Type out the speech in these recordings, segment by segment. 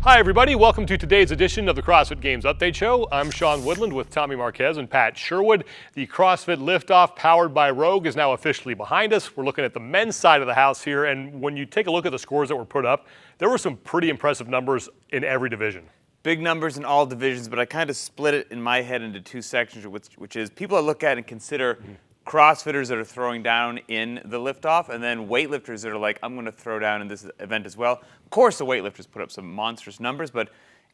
Hi everybody, welcome to today's edition of the CrossFit Games Update Show. I'm Sean Woodland with Tommy Marquez and Pat Sherwood. The CrossFit Liftoff powered by Rogue is now officially behind us. We're looking at the men's side of the house here, and when you take a look at the scores that were put up, there were some pretty impressive numbers in every division. Big numbers in all divisions, but I kind of split it in my head into two sections, which is people I look at and consider CrossFitters that are throwing down in the liftoff, and then weightlifters that are like, I'm going to throw down in this event as well. Of course, the weightlifters put up some monstrous numbers, but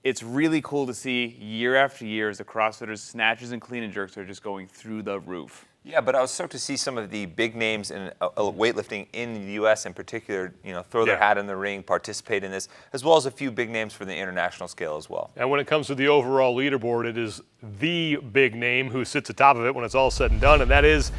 it's really cool to see year after year as the CrossFitters' snatches and clean and jerks are just going through the roof. Yeah, but I was stoked to see some of the big names in weightlifting in the U.S. in particular, throw their hat in the ring, participate in this, as well as a few big names for the international scale as well. And when it comes to the overall leaderboard, it is the big name who sits atop of it when it's all said and done, and that is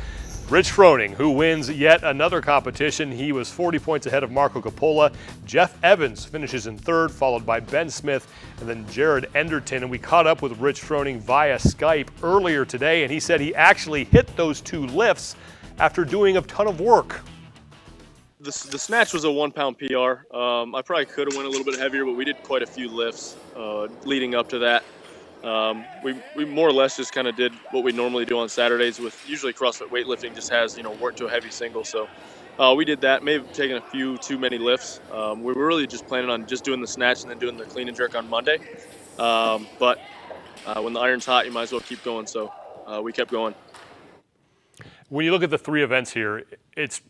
Rich Froning, who wins yet another competition. He was 40 points ahead of Marco Coppola. Jeff Evans finishes in third, followed by Ben Smith and then Jared Enderton. And we caught up with Rich Froning via Skype earlier today, and he said he actually hit those two lifts after doing a ton of work. The snatch was a 1 pound PR. I probably could have went a little bit heavier, but we did quite a few lifts leading up to that. We more or less just kind of did what we normally do on Saturdays with usually CrossFit weightlifting just has, work to a heavy single. So we did that, may have taken a few too many lifts. We were really just planning on just doing the snatch and then doing the clean and jerk on Monday. But when the iron's hot, you might as well keep going. So we kept going. When you look at the three events here, it's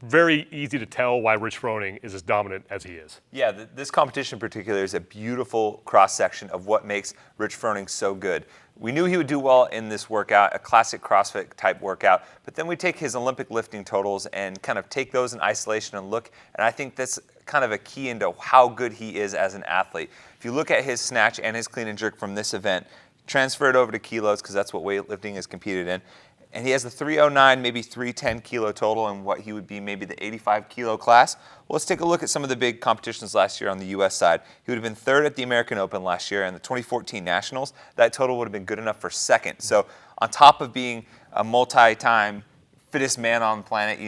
very easy to tell why Rich Froning is as dominant as he is. Yeah, this competition in particular is a beautiful cross-section of what makes Rich Froning so good. We knew he would do well in this workout, a classic CrossFit type workout, but then we take his Olympic lifting totals and kind of take those in isolation and look, and I think that's kind of a key into how good he is as an athlete. If you look at his snatch and his clean and jerk from this event, transfer it over to kilos because that's what weightlifting is competed in, and he has the 309, maybe 310 kilo total in what he would be maybe the 85 kilo class. Well, let's take a look at some of the big competitions last year on the U.S. side. He would have been third at the American Open last year, and the 2014 Nationals, that total would have been good enough for second. So on top of being a multi-time fittest man on the planet,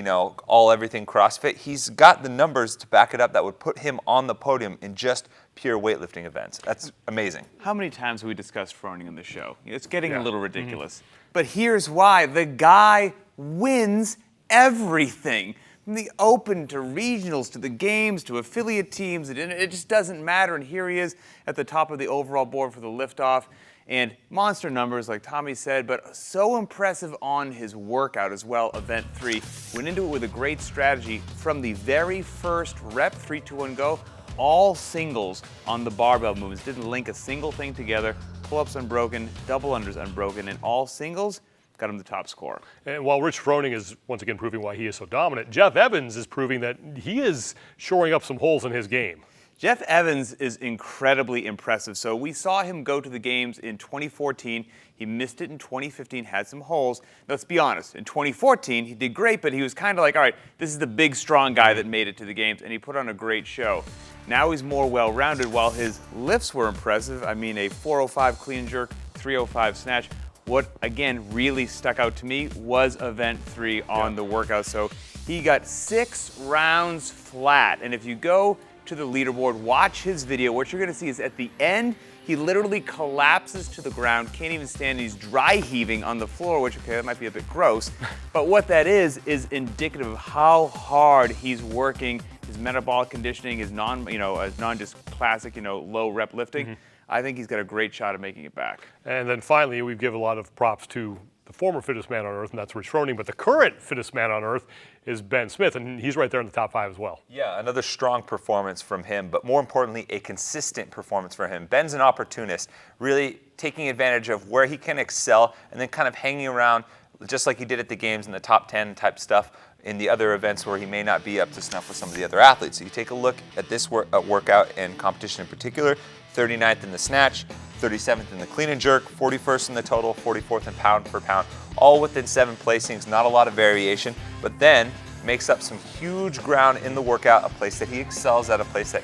all everything CrossFit, he's got the numbers to back it up that would put him on the podium in just pure weightlifting events. That's amazing. How many times have we discussed Froning on the show? It's getting a little ridiculous. But here's why. The guy wins everything. From the Open to regionals to the games to affiliate teams. It just doesn't matter. And here he is at the top of the overall board for the liftoff. And monster numbers, like Tommy said, but so impressive on his workout as well. Event 3 went into it with a great strategy from the very first rep, 3, 2, 1, go. All singles on the barbell movements. Didn't link a single thing together. Pull-ups unbroken, double unders unbroken, and all singles got him the top score. And while Rich Froning is once again proving why he is so dominant, Jeff Evans is proving that he is shoring up some holes in his game. Jeff Evans is incredibly impressive. So we saw him go to the games in 2014. He missed it in 2015, had some holes. Now, let's be honest. In 2014, he did great, but he was kind of like, all right, this is the big, strong guy that made it to the games, and he put on a great show. Now he's more well-rounded. While his lifts were impressive, I mean, a 405 clean and jerk, 305 snatch. What, again, really stuck out to me was event 3 on the workout. So he got 6 rounds flat. And if you go to the leaderboard, watch his video, what you're going to see is at the end, he literally collapses to the ground, can't even stand, he's dry heaving on the floor, which, okay, that might be a bit gross. But what that is indicative of how hard he's working, his metabolic conditioning, his just classic, low rep lifting. I think he's got a great shot at making it back. And then finally, we give a lot of props to the former fittest man on earth, and that's Rich Froning, but the current fittest man on earth is Ben Smith, and he's right there in the top 5 as well. Yeah, another strong performance from him, but more importantly, a consistent performance for him. Ben's an opportunist, really taking advantage of where he can excel and then kind of hanging around just like he did at the games in the top 10 type stuff in the other events where he may not be up to snuff with some of the other athletes. So you take a look at this workout and competition in particular, 39th in the snatch, 37th in the clean and jerk, 41st in the total, 44th in pound per pound, all within 7 placings, not a lot of variation, but then makes up some huge ground in the workout, a place that he excels at, a place that,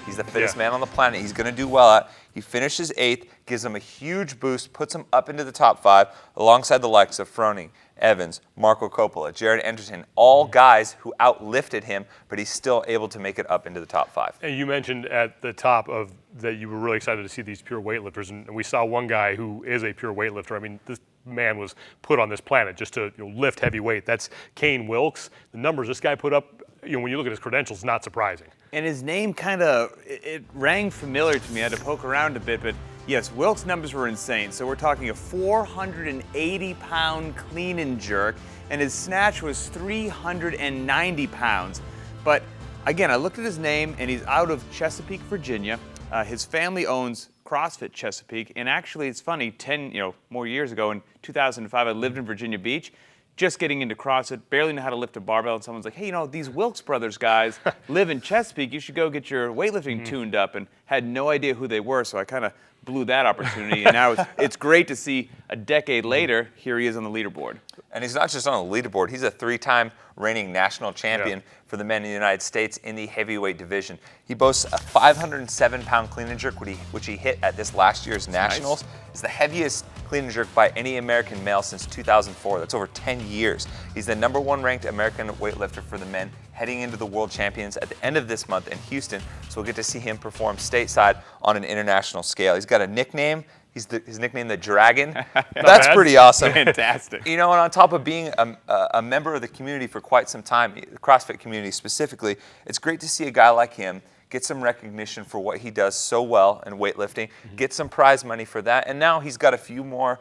he's the fittest man on the planet, he's gonna do well at. He finishes 8th, gives him a huge boost, puts him up into the top 5 alongside the likes of Froning Evans, Marco Coppola, Jared Anderson, all guys who outlifted him, but he's still able to make it up into the top 5. And you mentioned at the top of that you were really excited to see these pure weightlifters, and we saw one guy who is a pure weightlifter. I mean, this man was put on this planet just to lift heavy weight. That's Kane Wilkes. The numbers this guy put up, when you look at his credentials, not surprising. And his name it rang familiar to me. I had to poke around a bit, but yes, Wilkes' numbers were insane. So we're talking a 480-pound clean and jerk, and his snatch was 390 pounds. But again, I looked at his name, and he's out of Chesapeake, Virginia. His family owns CrossFit Chesapeake, and actually, it's funny. 10 more years ago, in 2005, I lived in Virginia Beach. Just getting into CrossFit, barely know how to lift a barbell, and someone's like, hey, these Wilkes brothers guys live in Chesapeake, you should go get your weightlifting tuned up, and had no idea who they were, so I kind of blew that opportunity, and now it's great to see a decade later, here he is on the leaderboard. And he's not just on the leaderboard, he's a 3-time reigning national champion for the men in the United States in the heavyweight division. He boasts a 507-pound clean and jerk, which he hit at this last year's Nationals. Nice. It's the heaviest clean and jerk by any American male since 2004. That's over 10 years. He's the #1 ranked American weightlifter for the men heading into the World Champions at the end of this month in Houston. So we'll get to see him perform stateside on an international scale. He's got a nickname. His nickname, the Dragon. That's pretty awesome. Fantastic. And on top of being a member of the community for quite some time, the CrossFit community specifically, it's great to see a guy like him get some recognition for what he does so well in weightlifting, get some prize money for that, and now he's got a few more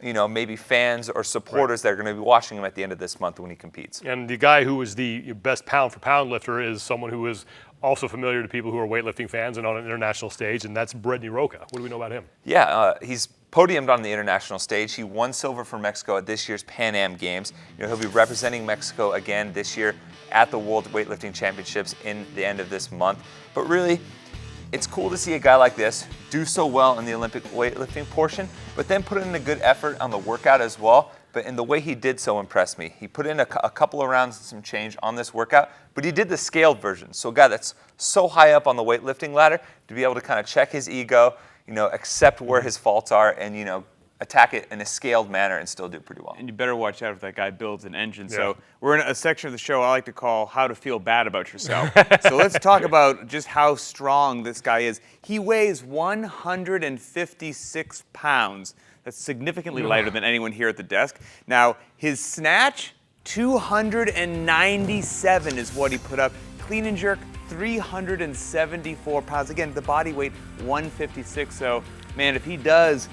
maybe fans or supporters that are going to be watching him at the end of this month when he competes. And the guy who is the best pound-for-pound lifter is someone who is also familiar to people who are weightlifting fans and on an international stage, and that's Brittany Roca. What do we know about him? Yeah, he's podiumed on the international stage. He won silver for Mexico at this year's Pan Am Games. He'll be representing Mexico again this year at the World Weightlifting Championships in the end of this month. But really, it's cool to see a guy like this do so well in the Olympic weightlifting portion, but then put in a good effort on the workout as well. But in the way he did so impressed me. He put in a couple of rounds and some change on this workout, but he did the scaled version. So a guy that's so high up on the weightlifting ladder to be able to kind of check his ego, accept where his faults are, and attack it in a scaled manner and still do pretty well. And you better watch out if that guy builds an engine. Yeah. So we're in a section of the show I like to call How to Feel Bad About Yourself. So let's talk about just how strong this guy is. He weighs 156 pounds. That's significantly lighter than anyone here at the desk. Now, his snatch, 297 is what he put up. Clean and jerk, 374 pounds. Again, the body weight, 156. So, man, if he does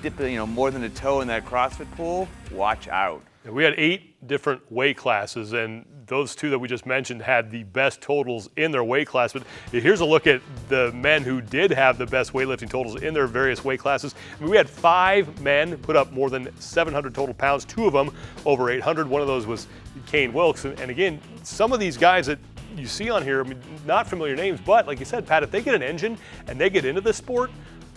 dip more than a toe in that CrossFit pool, watch out. We had 8 different weight classes, and those 2 that we just mentioned had the best totals in their weight class. But here's a look at the men who did have the best weightlifting totals in their various weight classes. I mean, we had 5 men put up more than 700 total pounds, 2 of them over 800. One of those was Kane Wilkes. And again, some of these guys that you see on here, I mean, not familiar names, but like you said, Pat, if they get an engine and they get into this sport,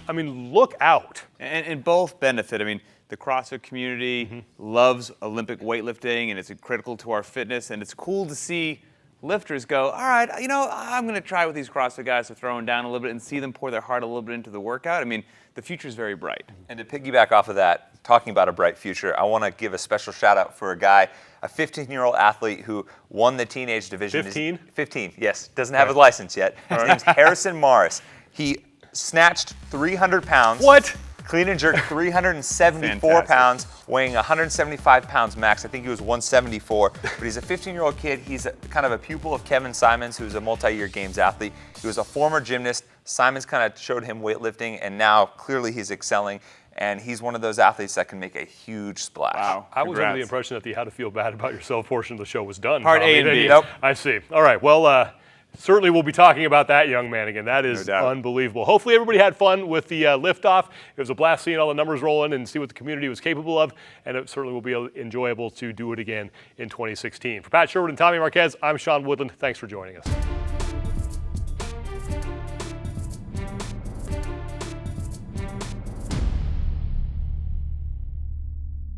I mean, look out. And both benefit. I mean, the CrossFit community loves Olympic weightlifting, and it's critical to our fitness, and it's cool to see lifters go, all right, I'm going to try what these CrossFit guys are throwing down a little bit and see them pour their heart a little bit into the workout. I mean, the future is very bright. And to piggyback off of that, talking about a bright future, I want to give a special shout out for a guy, a 15-year-old athlete who won the teenage division. 15? 15, yes. Doesn't have a license yet. His name's Harrison Morris. He snatched 300 pounds. What? Clean and jerk 374 pounds, weighing 175 pounds max. I think he was 174, but he's a 15-year-old kid. He's kind of a pupil of Kevin Simons, who's a multi-year games athlete. He was a former gymnast. Simons kind of showed him weightlifting, and now clearly he's excelling, and he's one of those athletes that can make a huge splash. Wow. I was under the impression that the How to Feel Bad About Yourself portion of the show was done. Part A and B. Nope. I see. All right. Well, certainly we'll be talking about that young man again. That is unbelievable. Hopefully everybody had fun with the liftoff. It was a blast seeing all the numbers roll in and see what the community was capable of, and it certainly will be enjoyable to do it again in 2016. For Pat Sherwood and Tommy Marquez, I'm Sean Woodland. Thanks for joining us.